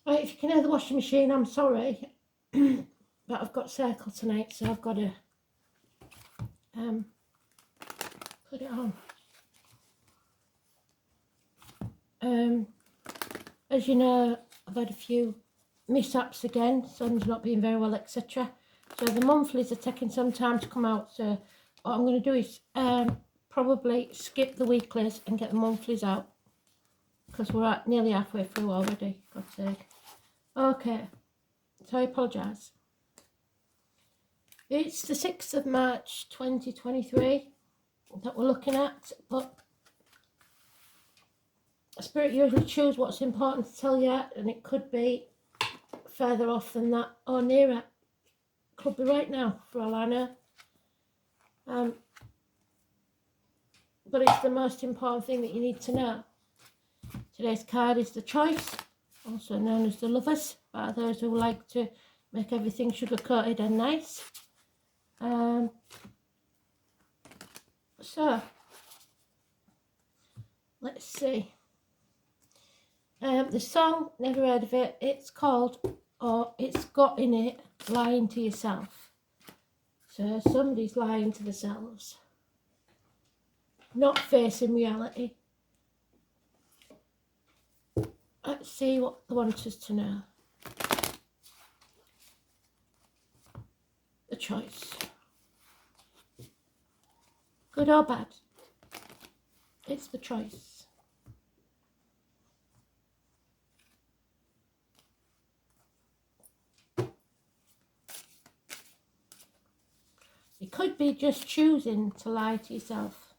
Right, if you can hear the washing machine, I'm sorry. But I've got circle tonight, so I've got to put it on. As you know, I've had a few mishaps again. Son's not being very well, etc. So the monthlies are taking some time to come out. So what I'm going to do is probably skip the weeklies and get the monthlies out, because we're at nearly halfway through already. God's sake. Okay, so I apologise. It's the 6th of March 2023 that we're looking at, but Spirit usually choose what's important to tell you, and it could be further off than that or nearer. Could be right now, for all I know. But it's the most important thing that you need to know. Today's card is the Choice, also known as the Lovers, by those who like to make everything sugar-coated and nice. So, let's see. The song, never heard of it. It's called, or it's got in it, Lying to Yourself. So somebody's lying to themselves, not facing reality. Let's see what they want us to know. The Choice. Good or bad? It's the choice. It could be just choosing to lie to yourself.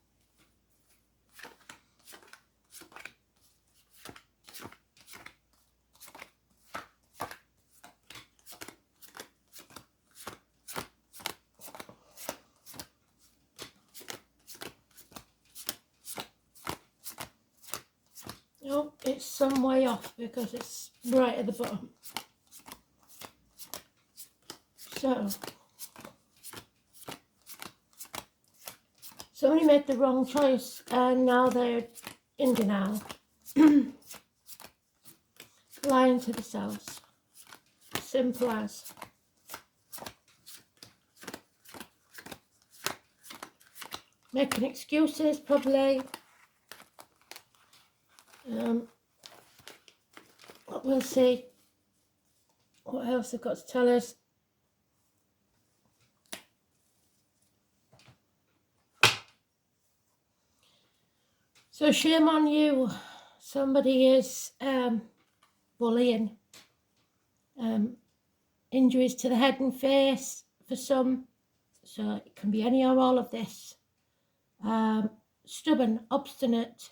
No, it's some way off because it's right at the bottom. So, somebody made the wrong choice and now they're in denial. Lying to themselves. Simple as. Making excuses, probably. We'll see what else they've got to tell us. So shame on you. Somebody is bullying. Injuries to the head and face for some. So it can be any or all of this. Stubborn, obstinate.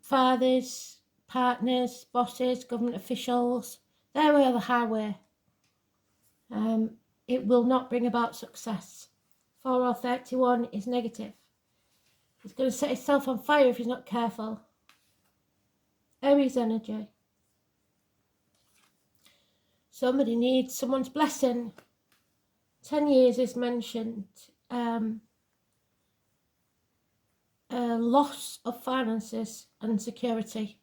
Fathers, partners, bosses, government officials, their way or the highway. It will not bring about success. 4 or 31 is negative. He's going to set himself on fire if he's not careful. Aries energy. Somebody needs someone's blessing. 10 years is mentioned. Loss of finances and security.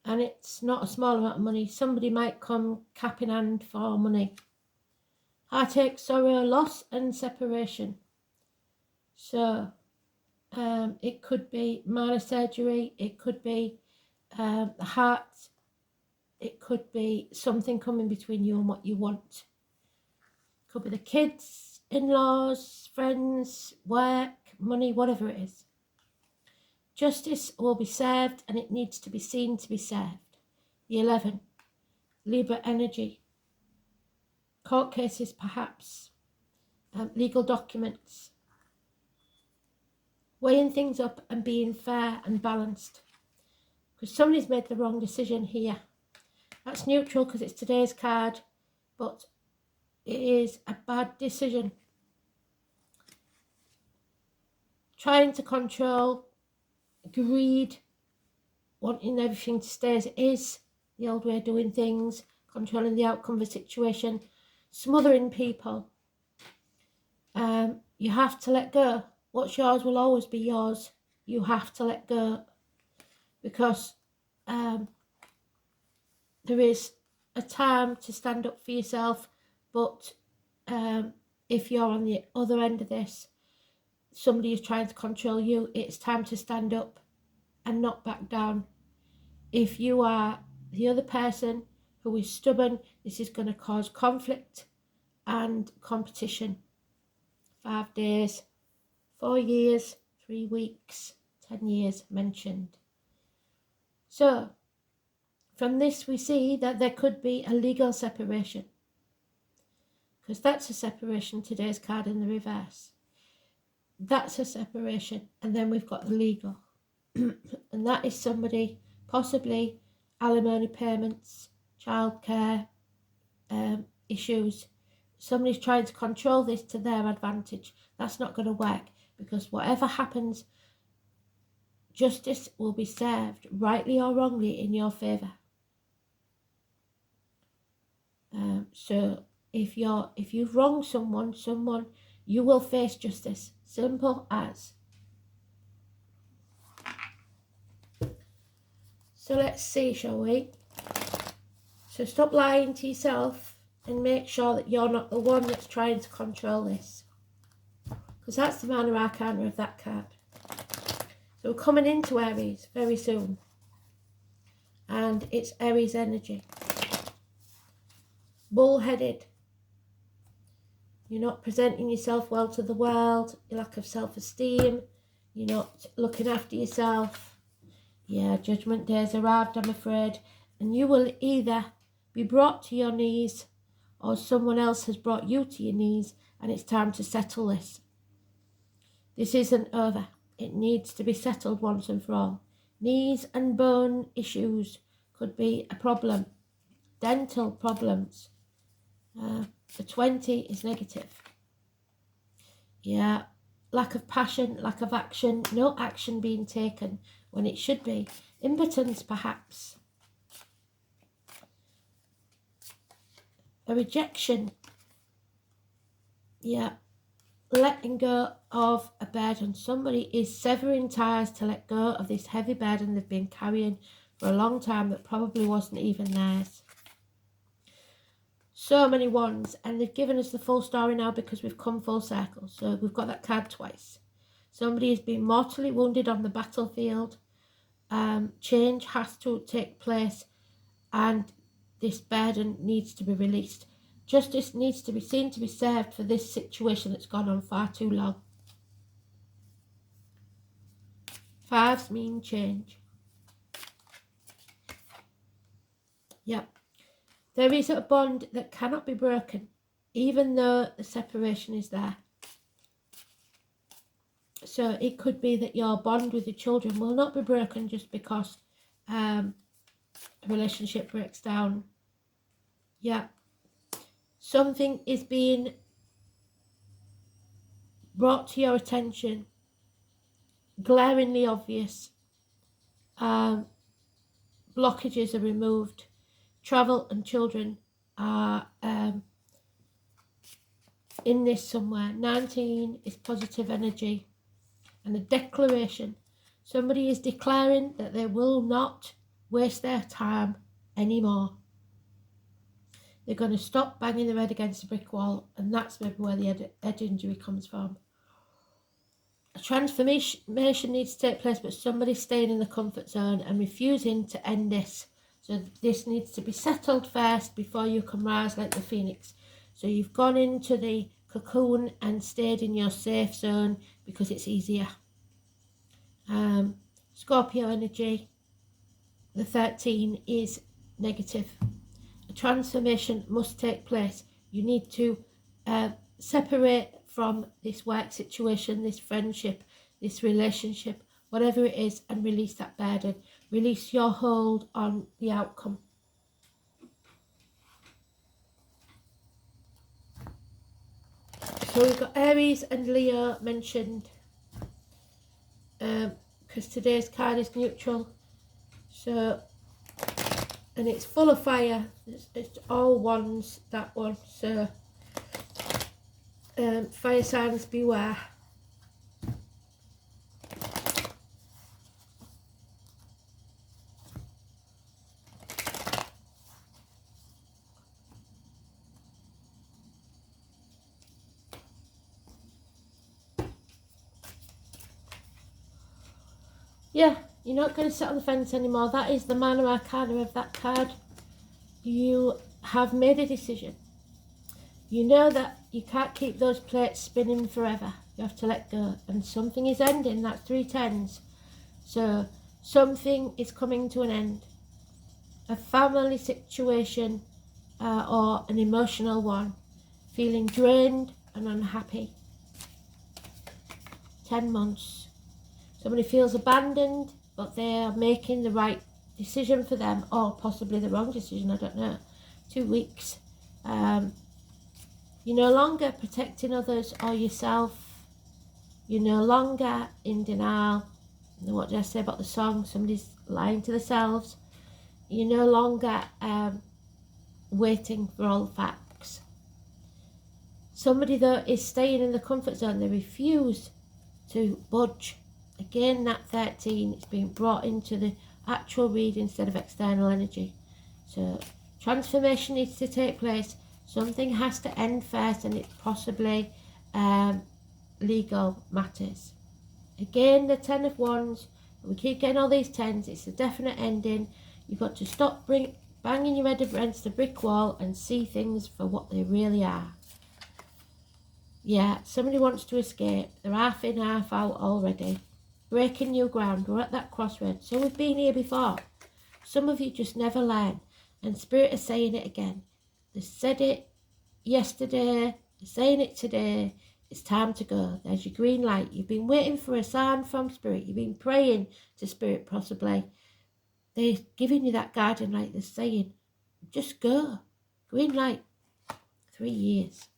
And it's not a small amount of money. Somebody might come cap in hand for money. Heartache, sorrow, loss and separation. So it could be minor surgery. It could be the heart. It could be something coming between you and what you want. It could be the kids, in-laws, friends, work, money, whatever it is. Justice will be served and it needs to be seen to be served. The 11, Libra energy. Court cases perhaps. Legal documents. Weighing things up and being fair and balanced. Because somebody's made the wrong decision here. That's neutral because it's today's card, but it is a bad decision. Trying to control, greed, wanting everything to stay as it is, the old way of doing things, controlling the outcome of a situation, smothering people. You have to let go. What's yours will always be yours. You have to let go because there is a time to stand up for yourself, but if you're on the other end of this, somebody is trying to control you, it's time to stand up and not back down. If you are the other person who is stubborn, this is going to cause conflict and competition. 5 days, 4 years, 3 weeks, 10 years mentioned. So from this we see that there could be a legal separation, because that's a separation, today's card in the reverse. That's a separation, and then we've got the legal. And that is somebody, possibly alimony payments, childcare issues. Somebody's trying to control this to their advantage. That's not going to work, because whatever happens, justice will be served, rightly or wrongly, in your favour. So if you've wronged someone, you will face justice. Simple as. So let's see, shall we? So stop lying to yourself and make sure that you're not the one that's trying to control this, because that's the minor arcana of that card. So we're coming into Aries very soon, and it's Aries energy. Bullheaded. You're not presenting yourself well to the world, your lack of self-esteem, you're not looking after yourself. Yeah, judgment day's arrived, I'm afraid, and you will either be brought to your knees or someone else has brought you to your knees, and it's time to settle this. This isn't over. It needs to be settled once and for all. Knees and bone issues could be a problem. Dental problems. The 20 is negative. Yeah, lack of passion, lack of action, no action being taken when it should be. Impotence, perhaps. A rejection. Yeah, letting go of a burden. Somebody is severing ties to let go of this heavy burden they've been carrying for a long time that probably wasn't even theirs. So many wands, and they've given us the full story now because we've come full circle. So we've got that card twice. Somebody has been mortally wounded on the battlefield. Change has to take place, and this burden needs to be released. Justice needs to be seen to be served for this situation that's gone on far too long. Fives mean change. Yep. There is a bond that cannot be broken, even though the separation is there. So it could be that your bond with your children will not be broken just because a relationship breaks down. Yeah. Something is being brought to your attention, glaringly obvious. Blockages are removed. Travel and children are in this somewhere. 19 is positive energy and a declaration. Somebody is declaring that they will not waste their time anymore. They're going to stop banging their head against a brick wall, and that's maybe where the head injury comes from. A transformation needs to take place, but somebody's staying in the comfort zone and refusing to end this. So this needs to be settled first before you can rise like the phoenix. So you've gone into the cocoon and stayed in your safe zone because it's easier. Scorpio energy, the 13 is negative. A transformation must take place. You need to separate from this work situation, this friendship, this relationship, whatever it is, and release that burden. Release your hold on the outcome. So we've got Aries and Leo mentioned, because today's card is neutral. So, and it's full of fire. It's all wands, that one. So, fire signs, beware. Yeah, you're not going to sit on the fence anymore. That is the Minor Arcana of that card. You have made a decision. You know that you can't keep those plates spinning forever. You have to let go. And something is ending. That's 3 tens. So something is coming to an end. A family situation or an emotional one. Feeling drained and unhappy. 10 months. Somebody feels abandoned, but they are making the right decision for them, or possibly the wrong decision, I don't know. 2 weeks. You're no longer protecting others or yourself. You're no longer in denial. What did I say about the song? Somebody's lying to themselves. You're no longer waiting for all the facts. Somebody, though, is staying in the comfort zone. They refuse to budge. Again, that 13 is being brought into the actual read instead of external energy. So transformation needs to take place. Something has to end first, and it's possibly legal matters. Again, the 10 of Wands. We keep getting all these 10s. It's a definite ending. You've got to stop banging your head against the brick wall and see things for what they really are. Yeah, somebody wants to escape. They're half in, half out already. Breaking new ground. We're at that crossroads. So we've been here before. Some of you just never learn. And Spirit is saying it again. They said it yesterday. They're saying it today. It's time to go. There's your green light. You've been waiting for a sign from Spirit. You've been praying to Spirit possibly. They're giving you that guardian light. They're saying, just go. Green light. 3 years.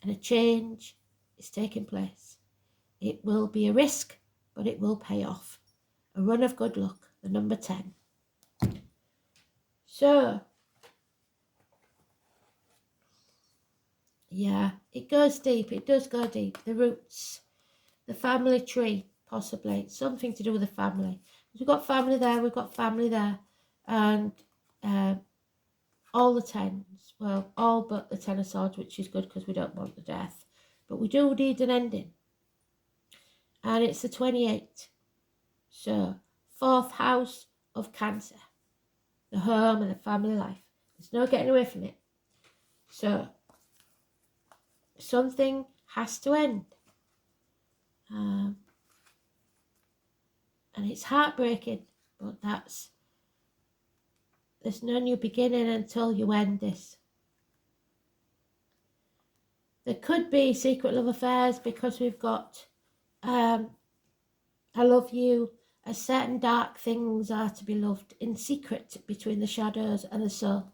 And a change is taking place. It will be a risk, but it will pay off. A run of good luck, the number 10. So, yeah, it goes deep. It does go deep. The roots, the family tree, possibly. Something to do with the family. We've got family there, we've got family there. And all the 10s. Well, all but the 10 of Swords, which is good because we don't want the death. But we do need an ending. And it's the 28. So, 4th house of Cancer. The home and the family life. There's no getting away from it. So, something has to end. And it's heartbreaking, but there's no new beginning until you end this. There could be secret love affairs because we've got I love you, as certain dark things are to be loved in secret between the shadows and the soul.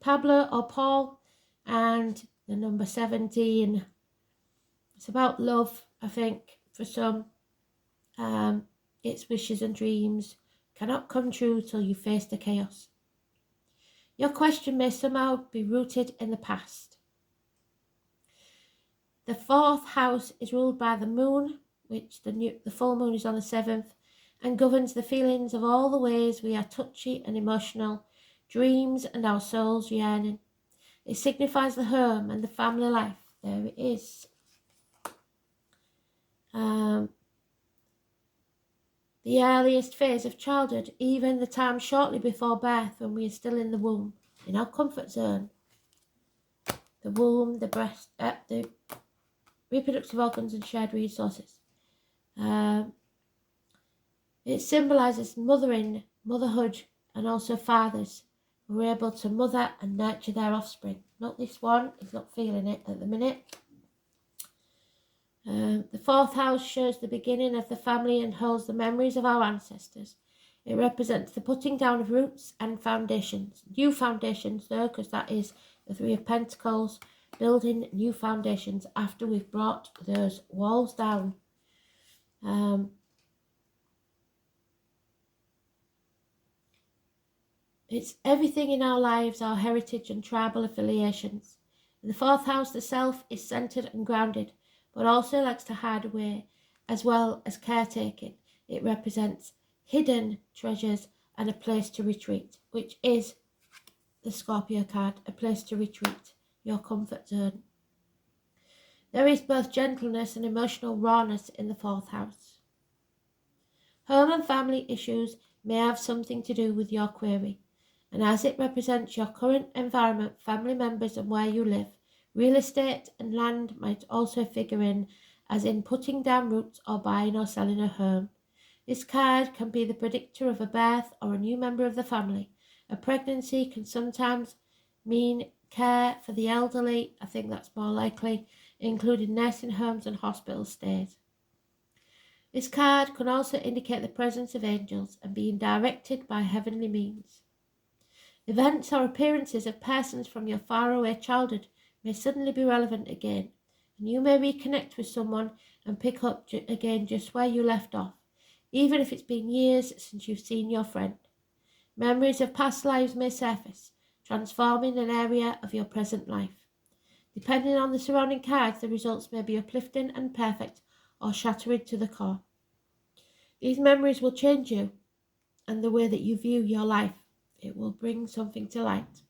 Pablo or Paul and the number 17. It's about love, I think, for some. Its wishes and dreams cannot come true till you face the chaos. Your question may somehow be rooted in the past. The 4th house is ruled by the moon, which the full moon is on the 7th, and governs the feelings of all the ways we are touchy and emotional, dreams and our souls yearning. It signifies the home and the family life. There it is. The earliest phase of childhood, even the time shortly before birth when we are still in the womb, in our comfort zone. The womb, the breast, the reproductive organs and shared resources. It symbolises mothering, motherhood, and also fathers who are able to mother and nurture their offspring. Not this one, he's not feeling it at the minute. The 4th house shows the beginning of the family and holds the memories of our ancestors. It represents the putting down of roots and foundations. New foundations though, because that is the 3 of Pentacles. Building new foundations after we've brought those walls down. It's everything in our lives, our heritage and tribal affiliations. In the 4th house, the self is centered and grounded, but also likes to hide away, as well as caretaking. It represents hidden treasures and a place to retreat, which is the Scorpio card, a place to retreat, your comfort zone. There is both gentleness and emotional rawness in the 4th house. Home and family issues may have something to do with your query, and as it represents your current environment, family members and where you live, real estate and land might also figure in, as in putting down roots or buying or selling a home. This card can be the predictor of a birth or a new member of the family. A pregnancy can sometimes mean care for the elderly, I think that's more likely, including nursing homes and hospital stays. This card can also indicate the presence of angels and being directed by heavenly means. Events or appearances of persons from your faraway childhood may suddenly be relevant again, and you may reconnect with someone and pick up again just where you left off, even if it's been years since you've seen your friend. Memories of past lives may surface, transforming an area of your present life. Depending on the surrounding cards, the results may be uplifting and perfect or shattering to the core. These memories will change you and the way that you view your life. It will bring something to light.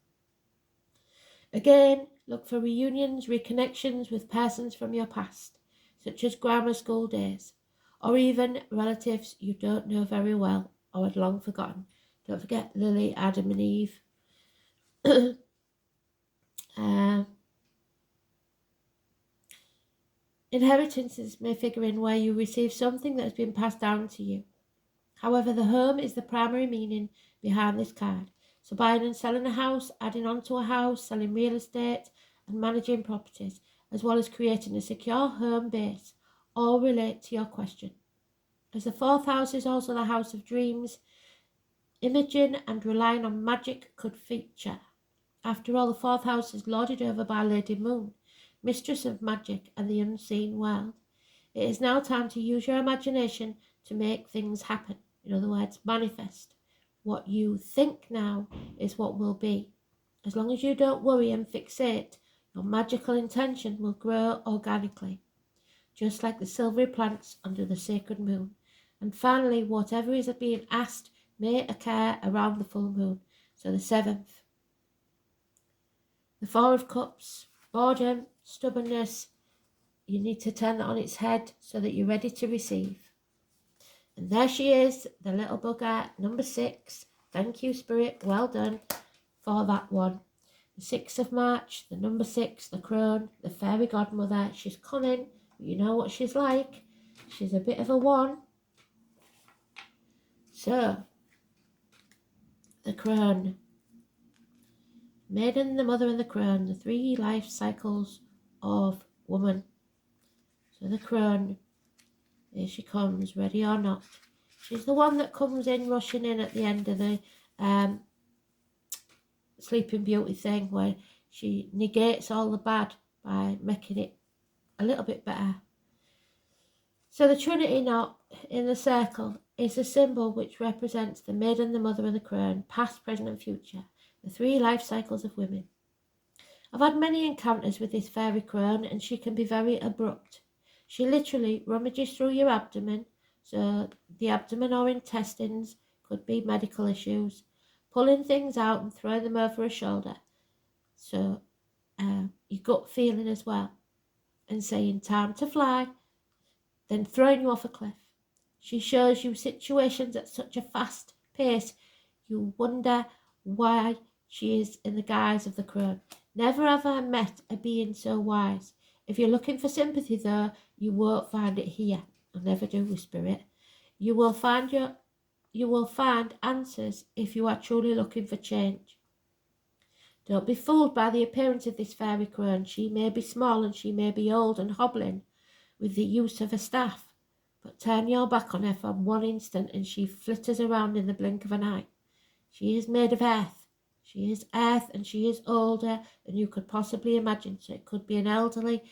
Again, look for reunions, reconnections with persons from your past, such as grammar school days, or even relatives you don't know very well or had long forgotten. Don't forget Lily, Adam and Eve. Inheritances may figure in where you receive something that has been passed down to you. However, the home is the primary meaning behind this card. So buying and selling a house, adding on to a house, selling real estate and managing properties, as well as creating a secure home base, all relate to your question. As the fourth house is also the house of dreams, imaging and relying on magic could feature. After all, the fourth house is lorded over by Lady Moon, mistress of magic and the unseen world. It is now time to use your imagination to make things happen. In other words, manifest. What you think now is what will be. As long as you don't worry and fixate, your magical intention will grow organically, just like the silvery plants under the sacred moon. And finally, whatever is being asked may occur around the full moon. So the 7th. The Four of Cups, boredom, stubbornness. You need to turn that on its head so that you're ready to receive. And there she is, the little bugger, number 6. Thank you, Spirit. Well done for that one. The 6th of March, the number 6, the crone, the fairy godmother. She's coming. You know what she's like. She's a bit of a one. So, the crone. Maiden, the mother, and the crone. The 3 life cycles of woman. So the crone. Here she comes, ready or not. She's the one that comes in, rushing in at the end of the Sleeping Beauty thing, where she negates all the bad by making it a little bit better. So the Trinity knot in the circle is a symbol which represents the maiden, the mother, and the crone, past, present, and future, the 3 life cycles of women. I've had many encounters with this fairy crone, and she can be very abrupt. She literally rummages through your abdomen, so the abdomen or intestines could be medical issues, pulling things out and throwing them over her shoulder. So your gut feeling as well, and saying time to fly, then throwing you off a cliff. She shows you situations at such a fast pace, you wonder why she is in the guise of the crone. Never have I met a being so wise. If you're looking for sympathy, though, you won't find it here. I never do with Spirit. You will find answers if you are truly looking for change. Don't be fooled by the appearance of this fairy crone. She may be small and she may be old and hobbling with the use of a staff, but turn your back on her for one instant and she flitters around in the blink of an eye. She is made of earth. She is earth, and she is older than you could possibly imagine. So it could be an elderly,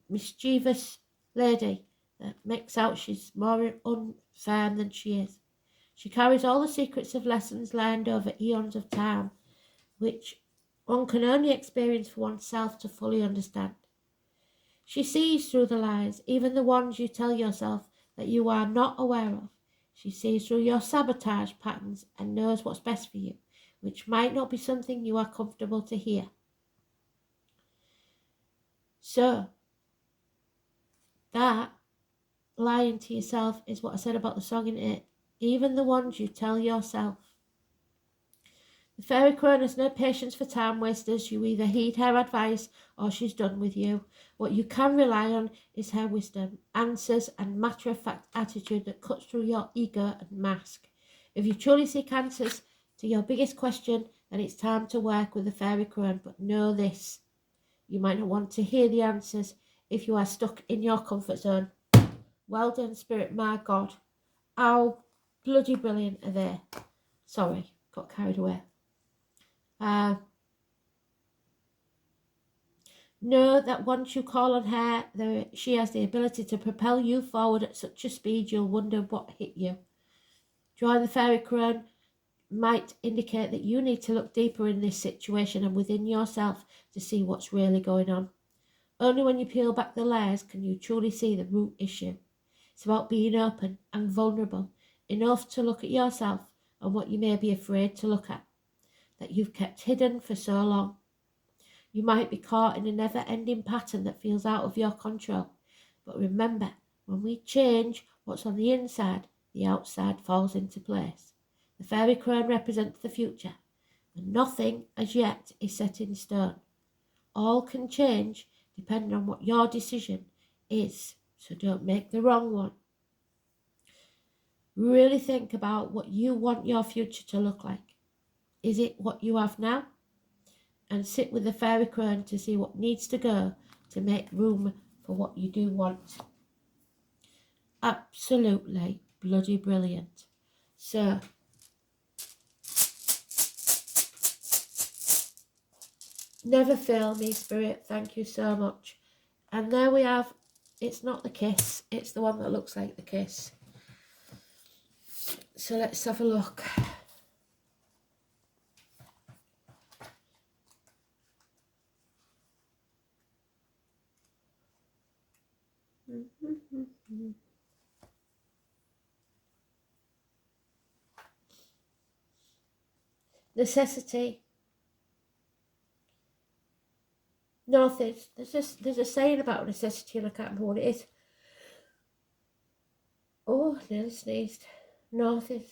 mischievous lady that makes out she's more unfirm than she is. She carries all the secrets of lessons learned over eons of time, which one can only experience for oneself to fully understand. She sees through the lies, even the ones you tell yourself that you are not aware of. She sees through your sabotage patterns and knows what's best for you, which might not be something you are comfortable to hear. So, that lying to yourself is what I said about the song in it. Even the ones you tell yourself. The fairy crone has no patience for time wasters. You either heed her advice or she's done with you. What you can rely on is her wisdom, answers and matter-of-fact attitude that cuts through your ego and mask. If you truly seek answers to your biggest question, then it's time to work with the fairy crone. But know this, you might not want to hear the answers if you are stuck in your comfort zone. Well done, Spirit, my God. How bloody brilliant are they? Sorry, got carried away. Know that once you call on her, she has the ability to propel you forward at such a speed you'll wonder what hit you. Drawing the fairy crone might indicate that you need to look deeper in this situation and within yourself to see what's really going on. Only when you peel back the layers can you truly see the root issue. It's about being open and vulnerable enough to look at yourself and what you may be afraid to look at, that you've kept hidden for so long. You might be caught in a never-ending pattern that feels out of your control. But remember, when we change what's on the inside, the outside falls into place. The fairy crone represents the future, and nothing as yet is set in stone. All can change depending on what your decision is, so don't make the wrong one. Really think about what you want your future to look like. Is it what you have now? And sit with the fairy crone to see what needs to go to make room for what you do want. Absolutely bloody brilliant. So, never fail me, Spirit. Thank you so much. And there we have, it's not the kiss, it's the one that looks like the kiss. So let's have a look. Necessity. North is, there's a saying about necessity and I can't remember what it is. Oh, nearly sneezed. North is.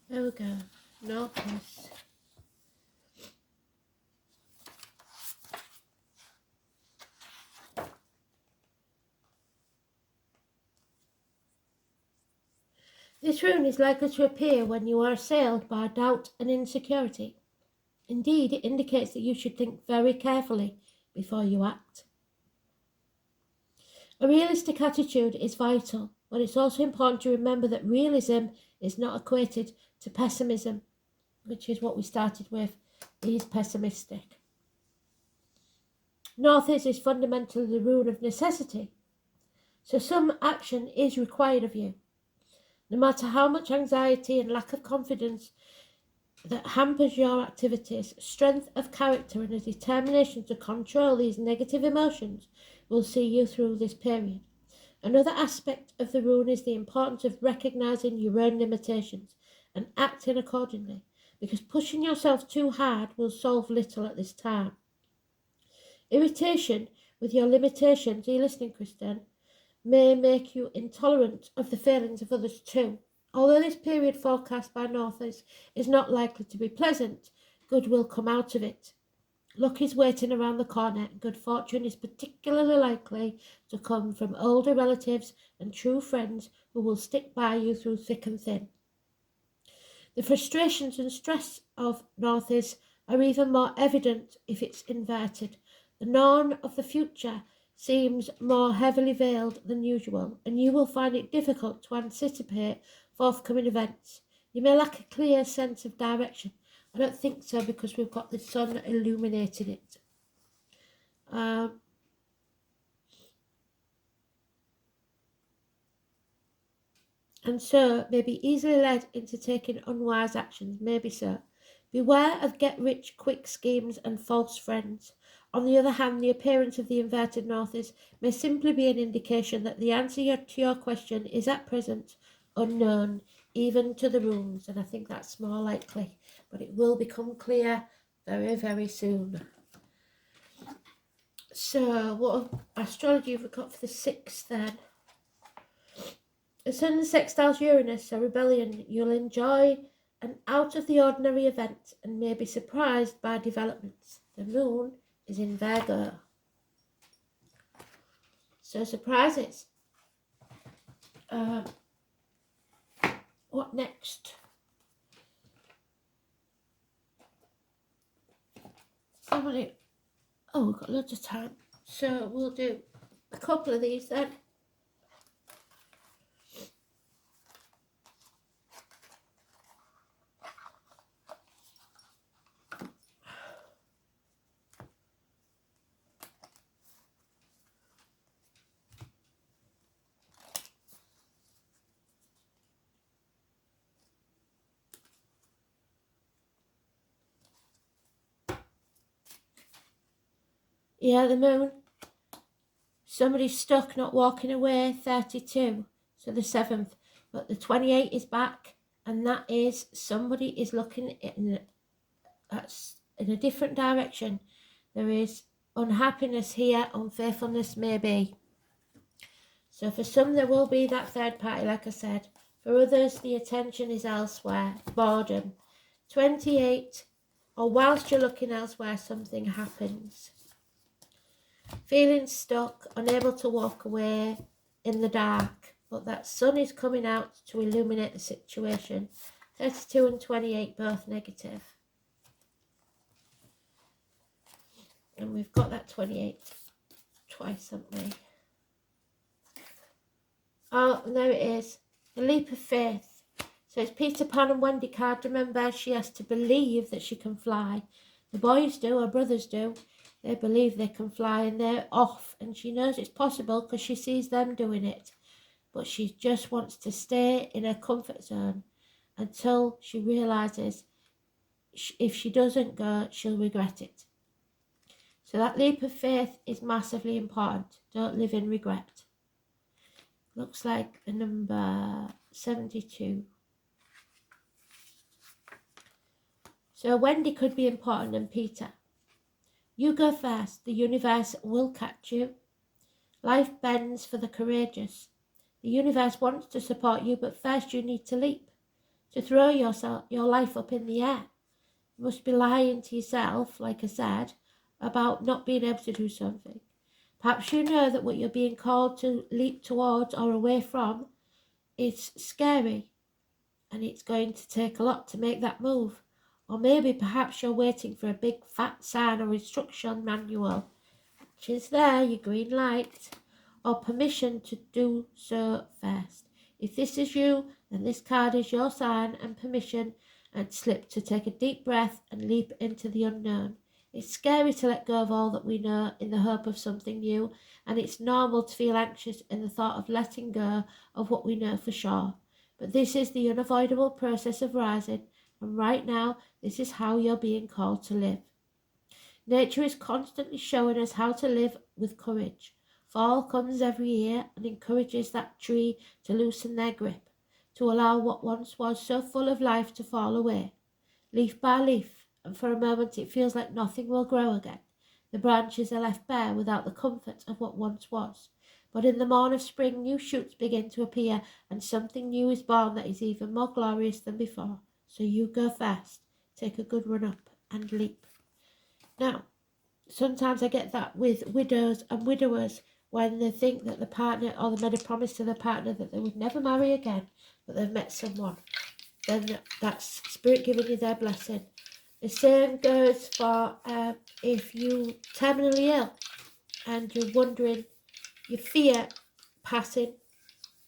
There we go. Northeast. This rune is likely to appear when you are assailed by doubt and insecurity. Indeed, it indicates that you should think very carefully before you act. A realistic attitude is vital, but it's also important to remember that realism is not equated to pessimism, which is what we started with. He's pessimistic. North is fundamentally the rune of necessity, so some action is required of you. No matter how much anxiety and lack of confidence that hampers your activities, strength of character and a determination to control these negative emotions will see you through this period. Another aspect of the rune is the importance of recognising your own limitations and acting accordingly, because pushing yourself too hard will solve little at this time. Irritation with your limitations, are you listening, Kristen, may make you intolerant of the feelings of others too. Although this period forecast by Northers is not likely to be pleasant, good will come out of it. Luck is waiting around the corner, and good fortune is particularly likely to come from older relatives and true friends who will stick by you through thick and thin. The frustrations and stress of Northers are even more evident if it's inverted. The dawn of the future seems more heavily veiled than usual, and you will find it difficult to anticipate forthcoming events. You may lack a clear sense of direction I don't think so, because we've got the sun illuminating it. And so may be easily led into taking unwise actions, maybe so. Beware of get-rich-quick schemes and false friends. On the other hand, the appearance of the inverted northeast may simply be an indication that the answer to your question is at present unknown, even to the runes, and I think that's more likely, but it will become clear very, very soon. So, what astrology have we got for the 6th then? The sun sextiles Uranus, a rebellion. You'll enjoy an out-of-the-ordinary event and may be surprised by developments. The moon is in Virgo. So surprises. What next? Somebody... Oh, we've got loads of time. So we'll do a couple of these then. Yeah, the moon. Somebody's stuck, not walking away, 32. So the 7th. But the 28 is back, and that is somebody is looking in a different direction. There is unhappiness here, unfaithfulness maybe. So for some there will be that third party, like I said. For others the attention is elsewhere. Boredom. 28, or whilst you're looking elsewhere something happens. Feeling stuck, unable to walk away in the dark, but that sun is coming out to illuminate the situation. 32 and 28 both negative. And we've got that 28 twice, haven't we? Oh, and there it is. A leap of faith. So it's Peter Pan and Wendy card. Remember, she has to believe that she can fly. The boys do, her brothers do. They believe they can fly and they're off. And she knows it's possible because she sees them doing it. But she just wants to stay in her comfort zone until she realises if she doesn't go, she'll regret it. So that leap of faith is massively important. Don't live in regret. Looks like a number 72. So Wendy could be important and Peter. You go first. The universe will catch you. Life bends for the courageous. The universe wants to support you, but first you need to leap. To throw your life up in the air. You must be lying to yourself, like I said, about not being able to do something. Perhaps you know that what you're being called to leap towards or away from is scary, and it's going to take a lot to make that move. Or maybe perhaps you're waiting for a big fat sign or instruction manual, which is there, your green light, or permission to do so first. If this is you, then this card is your sign and permission and slip to take a deep breath and leap into the unknown. It's scary to let go of all that we know in the hope of something new, and it's normal to feel anxious in the thought of letting go of what we know for sure. But this is the unavoidable process of rising, and right now, this is how you're being called to live. Nature is constantly showing us how to live with courage. Fall comes every year and encourages that tree to loosen their grip, to allow what once was so full of life to fall away, leaf by leaf, and for a moment it feels like nothing will grow again. The branches are left bare without the comfort of what once was. But in the morn of spring, new shoots begin to appear, and something new is born that is even more glorious than before. So you go first, take a good run up, and leap. Now, sometimes I get that with widows and widowers when they think that the partner, or they made a promise to their partner that they would never marry again, but they've met someone. Then that's spirit giving you their blessing. The same goes for if you terminally ill and you're wondering, you fear passing,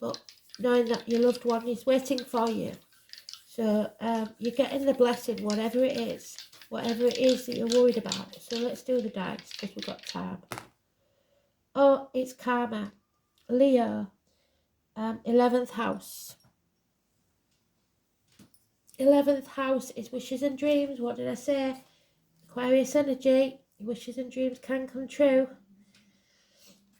but knowing that your loved one is waiting for you. So you're getting the blessing, whatever it is that you're worried about. So let's do the dice because we've got time. Oh, it's karma. Leo, 11th house. 11th house is wishes and dreams. What did I say? Aquarius energy. Wishes and dreams can come true.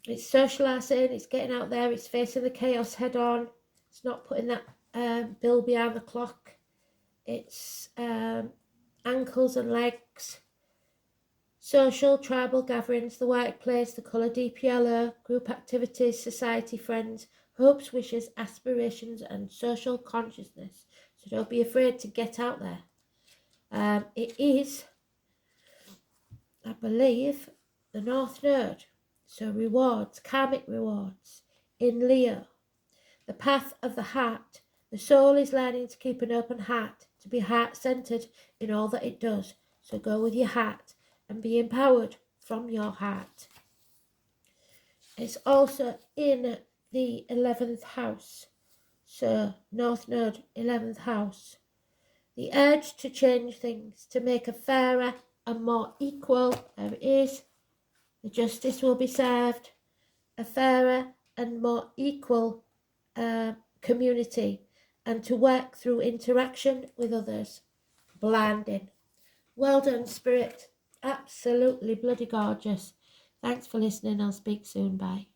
It's socialising, it's getting out there, it's facing the chaos head on. It's not putting that bill behind the clock. It's ankles and legs. Social, tribal gatherings, the workplace, the colour deep yellow, group activities, society, friends, hopes, wishes, aspirations and social consciousness. So don't be afraid to get out there. It is, I believe, the North Node. So rewards, karmic rewards in Leo. The path of the heart. The soul is learning to keep an open heart, to be heart-centered in all that it does. So go with your heart and be empowered from your heart. It's also in the 11th house. So North Node, 11th house. The urge to change things, to make a fairer and more equal, there it is. The justice will be served. A fairer and more equal community, and to work through interaction with others. Blinding. Well done, Spirit. Absolutely bloody gorgeous. Thanks for listening. I'll speak soon. Bye.